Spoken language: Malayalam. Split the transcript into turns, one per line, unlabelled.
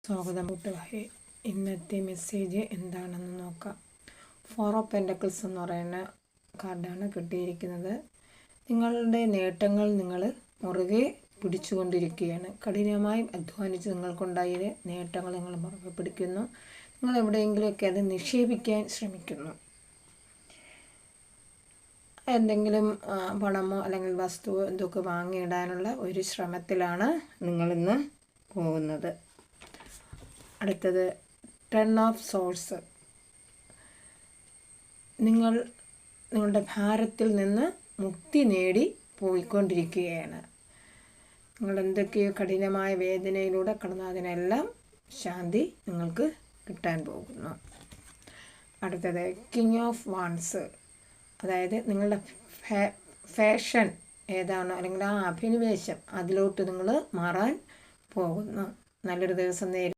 സ്വാഗതം കൂട്ടുകാരെ. ഇന്നത്തെ മെസ്സേജ് എന്താണെന്ന് നോക്കാം. 4 ഓഫ് പെൻറ്റക്കിൾസ് എന്ന് പറയുന്ന കാർഡാണ് കിട്ടിയിരിക്കുന്നത്. നിങ്ങളുടെ നേട്ടങ്ങൾ നിങ്ങൾ മുറുകെ പിടിച്ചുകൊണ്ടിരിക്കുകയാണ്. കഠിനമായി അധ്വാനിച്ച് നിങ്ങൾക്കുണ്ടായ നേട്ടങ്ങൾ നിങ്ങൾ മുറുകെ പിടിക്കുന്നു. നിങ്ങൾ എവിടെയെങ്കിലുമൊക്കെ അത് നിക്ഷേപിക്കാൻ ശ്രമിക്കുന്നു. എന്തെങ്കിലും പണമോ അല്ലെങ്കിൽ വസ്തുവോ എന്തൊക്കെ വാങ്ങിയിടാനുള്ള ഒരു ശ്രമത്തിലാണ് നിങ്ങളിന്ന് പോകുന്നത്. അടുത്തത് 10 ഓഫ് സോഴ്സ്. നിങ്ങളുടെ ഭാരത്തിൽ നിന്ന് മുക്തി നേടി പോയിക്കൊണ്ടിരിക്കുകയാണ്. നിങ്ങൾ എന്തൊക്കെയോ കഠിനമായ വേദനയിലൂടെ കടന്ന് അതിനെല്ലാം ശാന്തി നിങ്ങൾക്ക് കിട്ടാൻ പോകുന്നു. അടുത്തത് കിങ് ഓഫ് വാൺസ്. അതായത് നിങ്ങളുടെ ഫാഷൻ ഏതാണോ അല്ലെങ്കിൽ ആ അഭിനിവേശം അതിലോട്ട് നിങ്ങൾ മാറാൻ പോകുന്നു. നല്ലൊരു ദിവസം